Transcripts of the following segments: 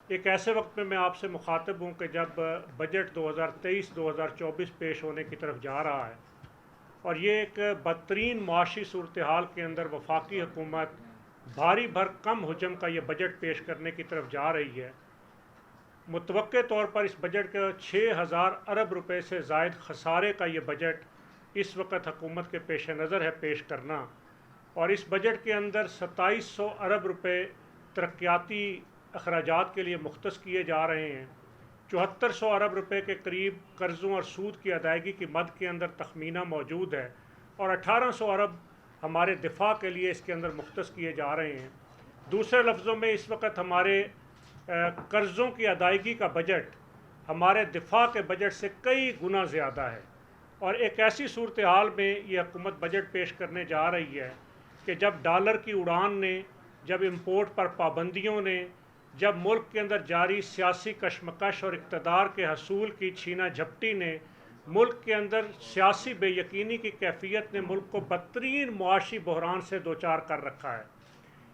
ایک ایسے وقت میں آپ سے مخاطب ہوں کہ جب بجٹ 2023-2024 پیش ہونے کی طرف جا رہا ہے، اور یہ ایک بدترین معاشی صورتحال کے اندر وفاقی حکومت بھاری بھرکم حجم کا یہ بجٹ پیش کرنے کی طرف جا رہی ہے۔ متوقع طور پر اس بجٹ کا 6,000 ارب روپے سے زائد خسارے کا یہ بجٹ اس وقت حکومت کے پیش نظر ہے پیش کرنا، اور اس بجٹ کے اندر 2700 ارب روپے ترقیاتی اخراجات کے لیے مختص کیے جا رہے ہیں۔ 7400 ارب روپے کے قریب قرضوں اور سود کی ادائیگی کی مد کے اندر تخمینہ موجود ہے، اور 1800 ارب ہمارے دفاع کے لیے اس کے اندر مختص کیے جا رہے ہیں۔ دوسرے لفظوں میں اس وقت ہمارے قرضوں کی ادائیگی کا بجٹ ہمارے دفاع کے بجٹ سے کئی گنا زیادہ ہے، اور ایک ایسی صورتحال میں یہ حکومت بجٹ پیش کرنے جا رہی ہے کہ جب ڈالر کی اڑان نے، جب امپورٹ پر پابندیوں نے، جب ملک کے اندر جاری سیاسی کشمکش اور اقتدار کے حصول کی چھینا جھپٹی نے ملک کے اندر سیاسی بے یقینی کی کیفیت نے ملک کو بدترین معاشی بحران سے دوچار کر رکھا ہے۔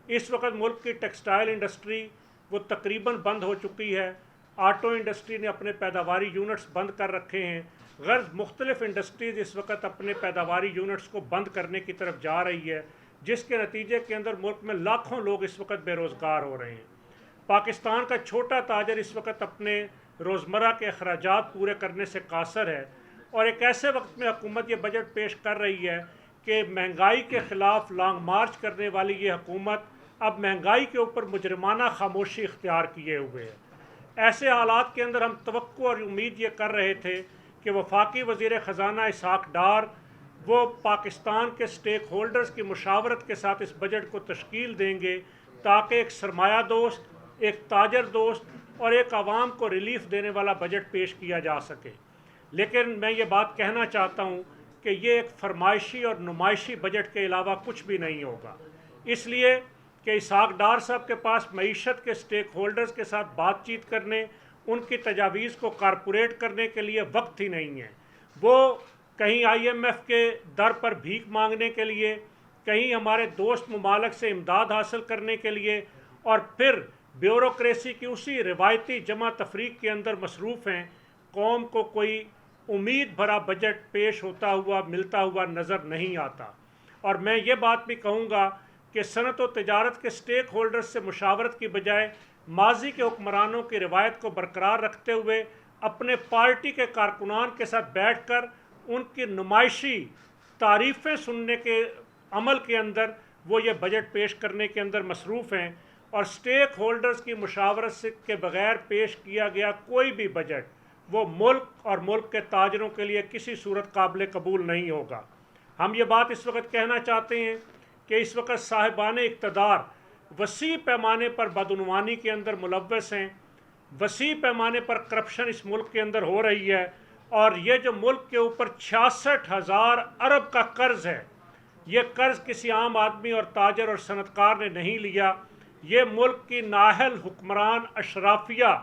اس وقت ملک کی ٹیکسٹائل انڈسٹری وہ تقریباً بند ہو چکی ہے، آٹو انڈسٹری نے اپنے پیداواری یونٹس بند کر رکھے ہیں، غرض مختلف انڈسٹریز اس وقت اپنے پیداواری یونٹس کو بند کرنے کی طرف جا رہی ہے، جس کے نتیجے کے اندر ملک میں لاکھوں لوگ اس وقت بے روزگار ہو رہے ہیں۔ پاکستان کا چھوٹا تاجر اس وقت اپنے روزمرہ کے اخراجات پورے کرنے سے قاصر ہے، اور ایک ایسے وقت میں حکومت یہ بجٹ پیش کر رہی ہے کہ مہنگائی کے خلاف لانگ مارچ کرنے والی یہ حکومت اب مہنگائی کے اوپر مجرمانہ خاموشی اختیار کیے ہوئے ہے۔ ایسے حالات کے اندر ہم توقع اور امید یہ کر رہے تھے کہ وفاقی وزیر خزانہ اسحاق ڈار وہ پاکستان کے سٹیک ہولڈرز کی مشاورت کے ساتھ اس بجٹ کو تشکیل دیں گے، تاکہ ایک سرمایہ دوست، ایک تاجر دوست اور ایک عوام کو ریلیف دینے والا بجٹ پیش کیا جا سکے۔ لیکن میں یہ بات کہنا چاہتا ہوں کہ یہ ایک فرمائشی اور نمائشی بجٹ کے علاوہ کچھ بھی نہیں ہوگا، اس لیے کہ اسحاق ڈار صاحب کے پاس معیشت کے سٹیک ہولڈرز کے ساتھ بات چیت کرنے، ان کی تجاویز کو کارپوریٹ کرنے کے لیے وقت ہی نہیں ہے۔ وہ کہیں آئی ایم ایف کے در پر بھیک مانگنے کے لیے، کہیں ہمارے دوست ممالک سے امداد حاصل کرنے کے لیے، اور پھر بیوروکریسی کی اسی روایتی جمع تفریق کے اندر مصروف ہیں۔ قوم کو کوئی امید بھرا بجٹ پیش ہوتا ہوا ملتا ہوا نظر نہیں آتا، اور میں یہ بات بھی کہوں گا کہ صنعت و تجارت کے سٹیک ہولڈرز سے مشاورت کی بجائے ماضی کے حکمرانوں کی روایت کو برقرار رکھتے ہوئے اپنے پارٹی کے کارکنان کے ساتھ بیٹھ کر ان کی نمائشی تعریفیں سننے کے عمل کے اندر وہ یہ بجٹ پیش کرنے کے اندر مصروف ہیں، اور سٹیک ہولڈرز کی مشاورت کے بغیر پیش کیا گیا کوئی بھی بجٹ وہ ملک اور ملک کے تاجروں کے لیے کسی صورت قابل قبول نہیں ہوگا۔ ہم یہ بات اس وقت کہنا چاہتے ہیں کہ اس وقت صاحبان اقتدار وسیع پیمانے پر بدعنوانی کے اندر ملوث ہیں، وسیع پیمانے پر کرپشن اس ملک کے اندر ہو رہی ہے، اور یہ جو ملک کے اوپر 66,000 ارب کا قرض ہے، یہ قرض کسی عام آدمی اور تاجر اور صنعت کار نے نہیں لیا، یہ ملک کی نااہل حکمران اشرافیہ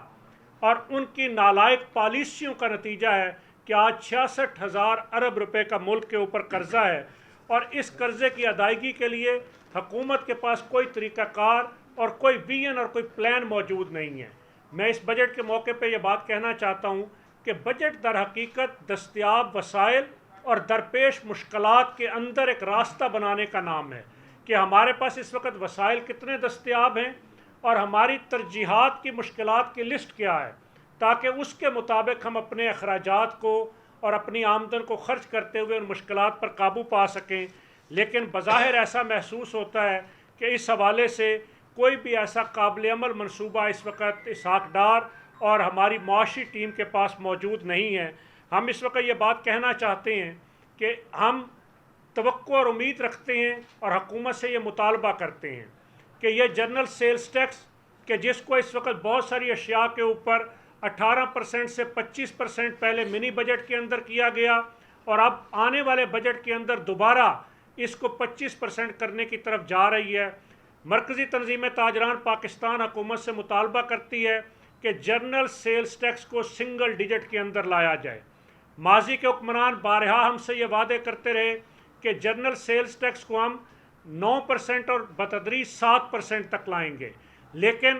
اور ان کی نالائق پالیسیوں کا نتیجہ ہے کہ آج 66,000 ارب روپے کا ملک کے اوپر قرضہ ہے، اور اس قرضے کی ادائیگی کے لیے حکومت کے پاس کوئی طریقہ کار اور کوئی ویژن اور کوئی پلان موجود نہیں ہے۔ میں اس بجٹ کے موقع پہ یہ بات کہنا چاہتا ہوں کہ بجٹ در حقیقت دستیاب وسائل اور درپیش مشکلات کے اندر ایک راستہ بنانے کا نام ہے کہ ہمارے پاس اس وقت وسائل کتنے دستیاب ہیں اور ہماری ترجیحات کی مشکلات کی لسٹ کیا ہے، تاکہ اس کے مطابق ہم اپنے اخراجات کو اور اپنی آمدن کو خرچ کرتے ہوئے ان مشکلات پر قابو پا سکیں۔ لیکن بظاہر ایسا محسوس ہوتا ہے کہ اس حوالے سے کوئی بھی ایسا قابل عمل منصوبہ اس وقت اسحاق ڈار اور ہماری معاشی ٹیم کے پاس موجود نہیں ہے۔ ہم اس وقت یہ بات کہنا چاہتے ہیں کہ ہم توقع اور امید رکھتے ہیں اور حکومت سے یہ مطالبہ کرتے ہیں کہ یہ جنرل سیلز ٹیکس کہ جس کو اس وقت بہت ساری اشیاء کے اوپر 18% سے 25% پہلے منی بجٹ کے اندر کیا گیا، اور اب آنے والے بجٹ کے اندر دوبارہ اس کو 25% کرنے کی طرف جا رہی ہے۔ مرکزی تنظیم تاجران پاکستان حکومت سے مطالبہ کرتی ہے کہ جنرل سیلز ٹیکس کو سنگل ڈیجٹ کے اندر لایا جائے۔ ماضی کے حکمران بارہا ہم سے یہ وعدے کرتے رہے کہ جنرل سیلز ٹیکس کو ہم 9% اور بتدریج 7% تک لائیں گے، لیکن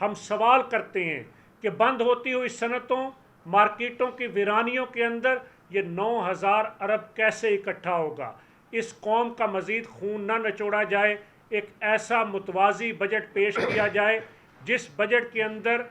ہم سوال کرتے ہیں کہ بند ہوتی ہوئی صنعتوں، مارکیٹوں کی ویرانیوں کے اندر یہ 9,000 ارب کیسے اکٹھا ہوگا؟ اس قوم کا مزید خون نہ نچوڑا جائے، ایک ایسا متوازی بجٹ پیش کیا جائے جس بجٹ کے اندر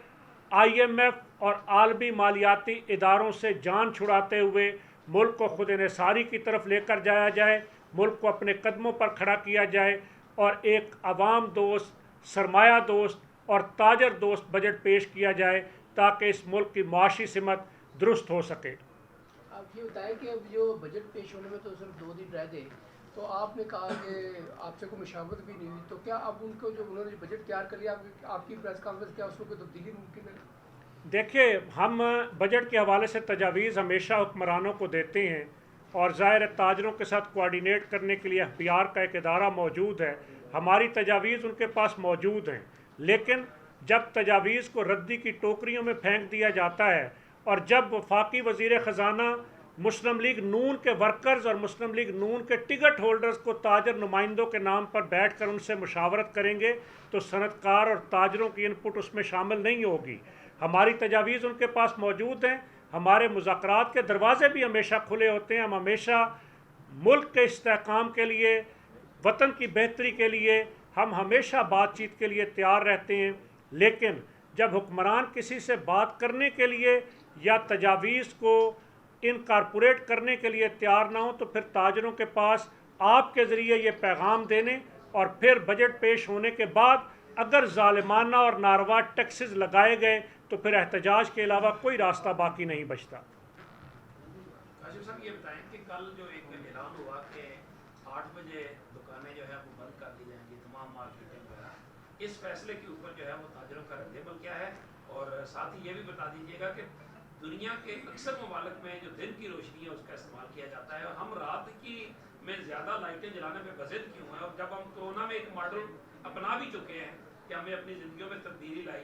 آئی ایم ایف اور عالمی مالیاتی اداروں سے جان چھڑاتے ہوئے ملک کو خود انحصاری کی طرف لے کر جایا جائے، ملک کو اپنے قدموں پر کھڑا کیا جائے اور ایک عوام دوست، سرمایہ دوست اور تاجر دوست بجٹ پیش کیا جائے تاکہ اس ملک کی معاشی سمت درست ہو سکے۔ آپ یہ بتائیں کہ اب جو بجٹ پیش ہونے میں تو صرف 2 دن رہ گئے، تو آپ نے کہا کہ آپ سے کوئی مشاورت بھی نہیں ہوئی، تو کیا اب ان کو جو انہوں نے بجٹ تیار کر لیا، آپ کی پریس کانفرنس، کیا اس میں کوئی تبدیلی ممکن ہے؟ دیکھیے، ہم بجٹ کے حوالے سے تجاویز ہمیشہ حکمرانوں کو دیتے ہیں اور ظاہر تاجروں کے ساتھ کوارڈینیٹ کرنے کے لیے اختیار کا ایک ادارہ موجود ہے، ہماری تجاویز ان کے پاس موجود ہیں، لیکن جب تجاویز کو ردی کی ٹوکریوں میں پھینک دیا جاتا ہے اور جب وفاقی وزیر خزانہ مسلم لیگ نون کے ورکرز اور مسلم لیگ نون کے ٹکٹ ہولڈرز کو تاجر نمائندوں کے نام پر بیٹھ کر ان سے مشاورت کریں گے تو صنعت کار اور تاجروں کی انپٹ اس میں شامل نہیں ہوگی۔ ہماری تجاویز ان کے پاس موجود ہیں، ہمارے مذاکرات کے دروازے بھی ہمیشہ کھلے ہوتے ہیں، ہم ہمیشہ ملک کے استحکام کے لیے، وطن کی بہتری کے لیے ہم ہمیشہ بات چیت کے لیے تیار رہتے ہیں، لیکن جب حکمران کسی سے بات کرنے کے لیے یا تجاویز کو انکارپوریٹ کرنے کے لیے تیار نہ ہوں تو پھر تاجروں کے پاس آپ کے ذریعے یہ پیغام دینے اور پھر بجٹ پیش ہونے کے بعد اگر ظالمانہ اور ناروا ٹیکسز لگائے گئے تو پھر احتجاج کے علاوہ کوئی راستہ باقی نہیں بچتا۔ کاشف صاحب یہ بتائیں کہ کل جو ایک اعلان ہوا کہ 8 بجے دکانیں جو ہے وہ بند کر دی جائیں گی، تمام مارکیٹیں وغیرہ، اس فیصلے کے اوپر جو ہے وہ تاجروں کا رد عمل کیا ہے؟ اور ساتھ ہی یہ بھی بتا دیجیے گا کہ دنیا کے اکثر ممالک میں جو دن کی روشنی ہے اس کا استعمال کیا جاتا ہے اور ہم رات کی میں زیادہ لائٹیں جلانے پہ بزد کیوں ہیں؟ اور جب ہم کورونا میں ایک ماڈل اپنا بھی چکے ہیں کہ ہمیں اپنی زندگیوں میں تبدیلی لائی،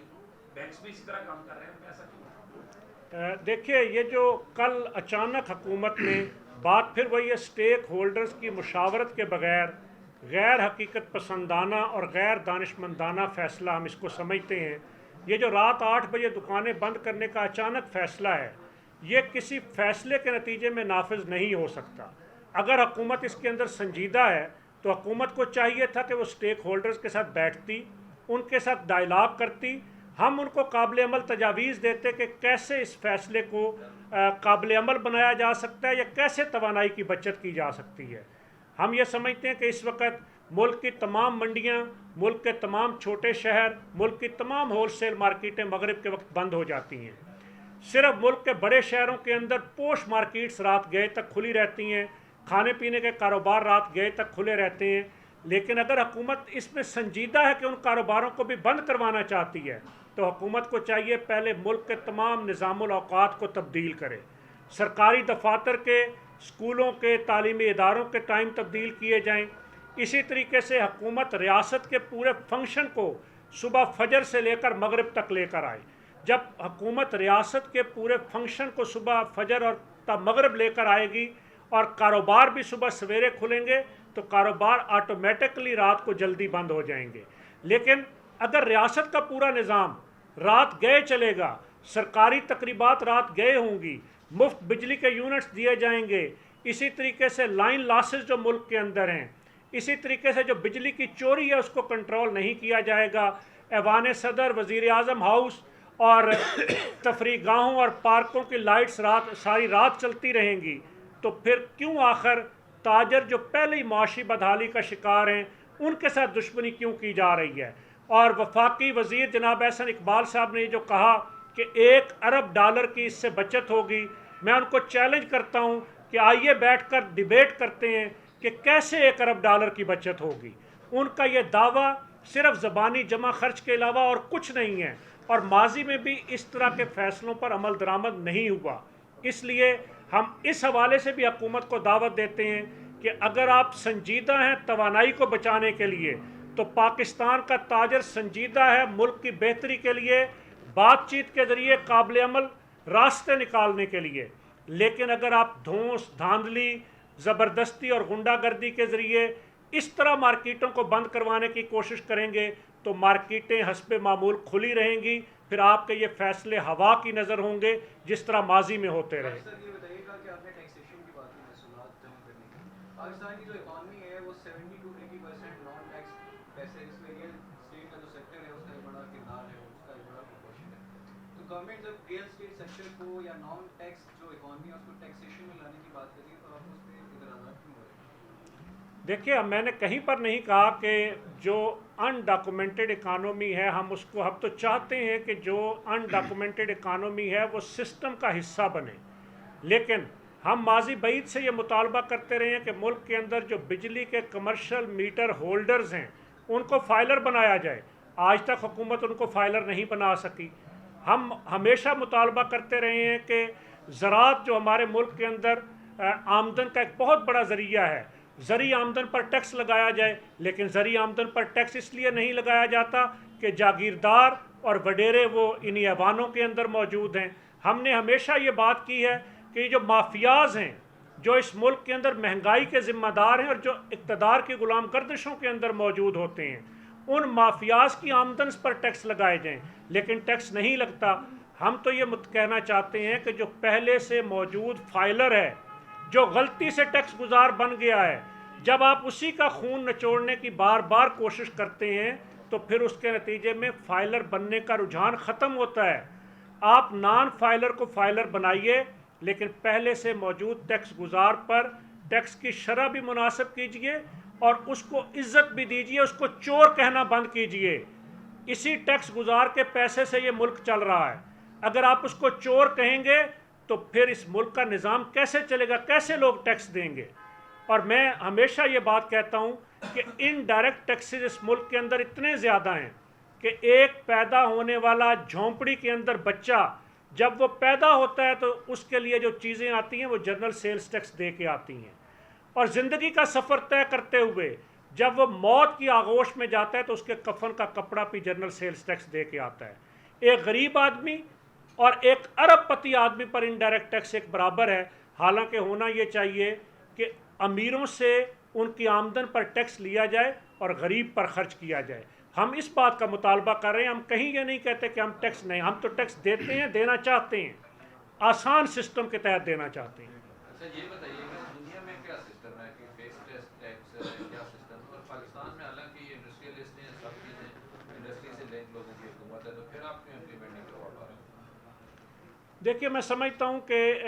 بینکس بھی اسی طرح کام کر رہے ہیں، ایسا کیوں؟ دیکھیے، یہ جو کل اچانک حکومت نے بات پھر وہی ہے، اسٹیک ہولڈرز کی مشاورت کے بغیر غیر حقیقت پسندانہ اور غیر دانشمندانہ فیصلہ ہم اس کو سمجھتے ہیں۔ یہ جو رات 8 بجے دکانیں بند کرنے کا اچانک فیصلہ ہے، یہ کسی فیصلے کے نتیجے میں نافذ نہیں ہو سکتا۔ اگر حکومت اس کے اندر سنجیدہ ہے تو حکومت کو چاہیے تھا کہ وہ اسٹیک ہولڈرز کے ساتھ بیٹھتی، ان کے ساتھ ڈائلاگ کرتی، ہم ان کو قابل عمل تجاویز دیتے کہ کیسے اس فیصلے کو قابل عمل بنایا جا سکتا ہے یا کیسے توانائی کی بچت کی جا سکتی ہے۔ ہم یہ سمجھتے ہیں کہ اس وقت ملک کی تمام منڈیاں، ملک کے تمام چھوٹے شہر، ملک کی تمام ہول سیل مارکیٹیں مغرب کے وقت بند ہو جاتی ہیں۔ صرف ملک کے بڑے شہروں کے اندر پوش مارکیٹس رات گئے تک کھلی رہتی ہیں، کھانے پینے کے کاروبار رات گئے تک کھلے رہتے ہیں، لیکن اگر حکومت اس میں سنجیدہ ہے کہ ان کاروباروں کو بھی بند کروانا چاہتی ہے تو حکومت کو چاہیے پہلے ملک کے تمام نظام الاوقات کو تبدیل کرے، سرکاری دفاتر کے، اسکولوں کے، تعلیمی اداروں کے ٹائم تبدیل کیے جائیں۔ اسی طریقے سے حکومت ریاست کے پورے فنکشن کو صبح فجر سے لے کر مغرب تک لے کر آئے۔ جب حکومت ریاست کے پورے فنکشن کو صبح فجر اور تا مغرب لے کر آئے گی اور کاروبار بھی صبح سویرے کھلیں گے تو کاروبار آٹومیٹکلی رات کو جلدی بند ہو جائیں گے۔ لیکن اگر ریاست کا پورا نظام رات گئے چلے گا، سرکاری تقریبات رات گئے ہوں گی، مفت بجلی کے یونٹس دیے جائیں گے، اسی طریقے سے لائن لاسز جو ملک کے اندر ہیں، اسی طریقے سے جو بجلی کی چوری ہے اس کو کنٹرول نہیں کیا جائے گا، ایوان صدر، وزیر اعظم ہاؤس اور تفریح گاہوں اور پارکوں کی لائٹس ساری رات چلتی رہیں گی، تو پھر کیوں آخر تاجر جو پہلے ہی معاشی بدحالی کا شکار ہیں ان کے ساتھ دشمنی کیوں کی جا رہی ہے؟ اور وفاقی وزیر جناب احسن اقبال صاحب نے جو کہا کہ 1 ارب ڈالر کی اس سے بچت ہوگی، میں ان کو چیلنج کرتا ہوں کہ آئیے بیٹھ کر ڈیبیٹ کرتے ہیں کہ کیسے 1 ارب ڈالر کی بچت ہوگی۔ ان کا یہ دعویٰ صرف زبانی جمع خرچ کے علاوہ اور کچھ نہیں ہے، اور ماضی میں بھی اس طرح کے فیصلوں پر عمل درآمد نہیں ہوا۔ اس لیے ہم اس حوالے سے بھی حکومت کو دعوت دیتے ہیں کہ اگر آپ سنجیدہ ہیں توانائی کو بچانے کے لیے تو پاکستان کا تاجر سنجیدہ ہے ملک کی بہتری کے لیے، بات چیت کے ذریعے قابل عمل راستے نکالنے کے لیے، لیکن اگر آپ دھونس، دھاندلی، زبردستی اور غنڈہ گردی کے ذریعے اس طرح مارکیٹوں کو بند کروانے کی کوشش کریں گے تو مارکیٹیں حسب معمول کھلی رہیں گی، پھر آپ کے یہ فیصلے ہوا کی نظر ہوں گے جس طرح ماضی میں ہوتے رہے۔ سر یہ بتائیے گا کہ آپ نے ٹیکسیشن کی بات کی، محصولات جمع کرنے کی، پاکستان کی جو اکانومی ہے وہ 70 to 80% نان ٹیکس پیسے، جس میں ریئل اسٹیٹ کا جو سیکٹر ہے اس کا ایک بڑا کردار ہے، اس کا ایک بڑا پروپورشن ہے۔ تو گورنمنٹ جب ریئل اسٹیٹ سیکٹر کو یا نان ٹیکس جو اکانومی ہے اس کو ٹیکسیشن میں لانے کی بات کری تو آپ اس پہ اعتراضات کیوں ہو رہے ہیں؟ دیکھیے، اب میں نے کہیں پر نہیں کہا کہ جو ان ڈاکومنٹڈ اکانومی ہے ہم تو چاہتے ہیں کہ جو ان ڈاکومنٹڈ اکانومی ہے وہ سسٹم کا حصہ بنے، لیکن ہم ماضی بعید سے یہ مطالبہ کرتے رہے ہیں کہ ملک کے اندر جو بجلی کے کمرشل میٹر ہولڈرز ہیں ان کو فائلر بنایا جائے۔ آج تک حکومت ان کو فائلر نہیں بنا سکی۔ ہم ہمیشہ مطالبہ کرتے رہے ہیں کہ زراعت جو ہمارے ملک کے اندر آمدن کا ایک بہت بڑا ذریعہ ہے، زرعی آمدن پر ٹیکس لگایا جائے، لیکن زرعی آمدن پر ٹیکس اس لیے نہیں لگایا جاتا کہ جاگیردار اور وڈیرے وہ انہی ایوانوں کے اندر موجود ہیں۔ ہم نے ہمیشہ یہ بات کی ہے کہ یہ جو مافیاز ہیں جو اس ملک کے اندر مہنگائی کے ذمہ دار ہیں اور جو اقتدار کی غلام گردشوں کے اندر موجود ہوتے ہیں، ان مافیاز کی آمدن پر ٹیکس لگائے جائیں، لیکن ٹیکس نہیں لگتا۔ ہم تو یہ کہنا چاہتے ہیں کہ جو پہلے سے موجود فائلر ہے، جو غلطی سے ٹیکس گزار بن گیا ہے، جب آپ اسی کا خون نچوڑنے کی بار بار کوشش کرتے ہیں تو پھر اس کے نتیجے میں فائلر بننے کا رجحان ختم ہوتا ہے۔ آپ نان فائلر کو فائلر بنائیے، لیکن پہلے سے موجود ٹیکس گزار پر ٹیکس کی شرح بھی مناسب کیجئے اور اس کو عزت بھی دیجئے، اس کو چور کہنا بند کیجئے۔ اسی ٹیکس گزار کے پیسے سے یہ ملک چل رہا ہے، اگر آپ اس کو چور کہیں گے تو پھر اس ملک کا نظام کیسے چلے گا، کیسے لوگ ٹیکس دیں گے؟ اور میں ہمیشہ یہ بات کہتا ہوں کہ انڈائریکٹ ٹیکسز اس ملک کے اندر اتنے زیادہ ہیں کہ ایک پیدا ہونے والا جھونپڑی کے اندر بچہ جب وہ پیدا ہوتا ہے تو اس کے لیے جو چیزیں آتی ہیں وہ جنرل سیلز ٹیکس دے کے آتی ہیں، اور زندگی کا سفر طے کرتے ہوئے جب وہ موت کی آغوش میں جاتا ہے تو اس کے کفن کا کپڑا بھی جنرل سیلز ٹیکس دے کے آتا ہے۔ ایک غریب آدمی اور ایک ارب پتی آدمی پر انڈائریکٹ ٹیکس ایک برابر ہے، حالانکہ ہونا یہ چاہیے کہ امیروں سے ان کی آمدن پر ٹیکس لیا جائے اور غریب پر خرچ کیا جائے۔ ہم اس بات کا مطالبہ کر رہے ہیں، ہم کہیں یہ نہیں کہتے کہ ہم ٹیکس نہیں، ہم تو ٹیکس دیتے ہیں، دینا چاہتے ہیں، آسان سسٹم کے تحت دینا چاہتے ہیں۔ اچھا یہ بتائیے کہ دنیا میں کیا سسٹم ہے کہ فیکس ٹیکس کیا سسٹم ہے، اور پاکستان میں حالانکہ یہ انڈسٹریلسٹ ہیں، سب چیزیں انڈسٹری سے لنک لوگوں کی حکومت ہے، تو پھر آپ کیوں امپلیمنٹ نہیں کروا پا رہے ہیں؟ دیکھیے، میں سمجھتا ہوں کہ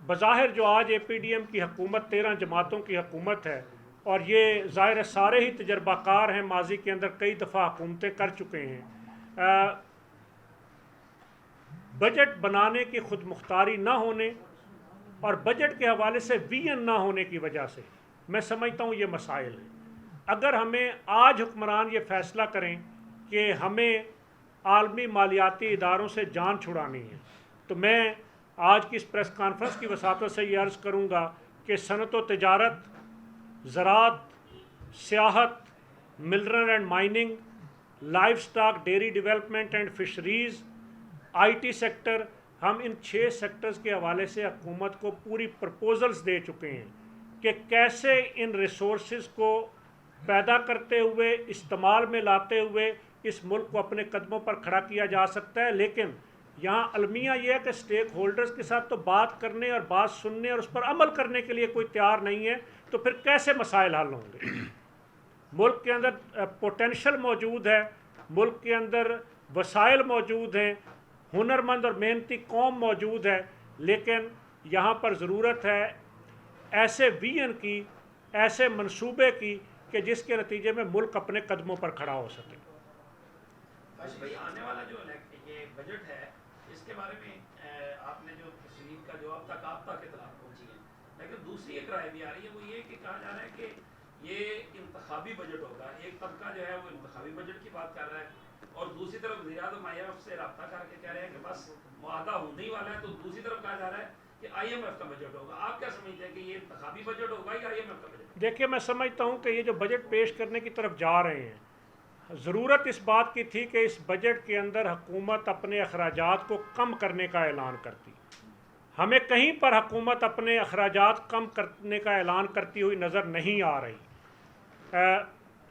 بظاہر جو آج اے پی ڈی ایم کی حکومت 13 جماعتوں کی حکومت ہے، اور یہ ظاہر سارے ہی تجربہ کار ہیں، ماضی کے اندر کئی دفعہ حکومتیں کر چکے ہیں، بجٹ بنانے کی خود مختاری نہ ہونے اور بجٹ کے حوالے سے ویژن نہ ہونے کی وجہ سے میں سمجھتا ہوں یہ مسائل ہیں۔ اگر ہمیں آج حکمران یہ فیصلہ کریں کہ ہمیں عالمی مالیاتی اداروں سے جان چھڑانی ہے، تو میں آج کی اس پریس کانفرنس کی وساطت سے یہ عرض کروں گا کہ صنعت و تجارت، زراعت، سیاحت، mineral and mining, life stock, dairy development and fisheries, I T sector, ہم ان 6 سیکٹرز کے حوالے سے حکومت کو پوری پرپوزلز دے چکے ہیں کہ کیسے ان ریسورسز کو پیدا کرتے ہوئے، استعمال میں لاتے ہوئے اس ملک کو اپنے قدموں پر کھڑا کیا جا سکتا ہے۔ لیکن یہاں المیہ یہ ہے کہ سٹیک ہولڈرز کے ساتھ تو بات کرنے اور بات سننے اور اس پر عمل کرنے کے لیے کوئی تیار نہیں ہے، تو پھر کیسے مسائل حل ہوں گے؟ ملک کے اندر پوٹینشل موجود ہے، ملک کے اندر وسائل موجود ہیں، ہنرمند اور محنتی قوم موجود ہے، لیکن یہاں پر ضرورت ہے ایسے ویژن کی، ایسے منصوبے کی کہ جس کے نتیجے میں ملک اپنے قدموں پر کھڑا ہو سکے۔ آنے والا جو یہ بجٹ ہے اس کے بارے میں آپ نے جو تشریح کا جو اب تک آپ تک اطلاع پہنچی ہے، لیکن دوسری ایک رائے بھی آ رہی ہے، وہ یہ کہ کہا جا رہا ہے کہ یہ انتخابی بجٹ ہوگا۔ ایک طبقہ جو ہے وہ انتخابی بجٹ کی بات کر رہا ہے اور دوسری طرف وزیر اعظم آئی ایم ایف سے رابطہ کر کے کہہ رہے ہیں کہ بس معاہدہ ہونے ہی والا ہے، تو دوسری طرف کہا جا رہا ہے کہ آئی ایم ایف کا بجٹ ہوگا۔ آپ کیا سمجھتے ہیں کہ یہ انتخابی بجٹ ہوگا یا آئی ایم ایف کا بجٹ؟ دیکھیے، میں سمجھتا ہوں کہ یہ جو بجٹ پیش کرنے کی طرف جا رہے ہیں، ضرورت اس بات کی تھی کہ اس بجٹ کے اندر حکومت اپنے اخراجات کو کم کرنے کا اعلان کرتی۔ ہمیں کہیں پر حکومت اپنے اخراجات کم کرنے کا اعلان کرتی ہوئی نظر نہیں آ رہی۔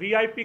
VIP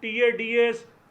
TADS,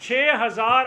6000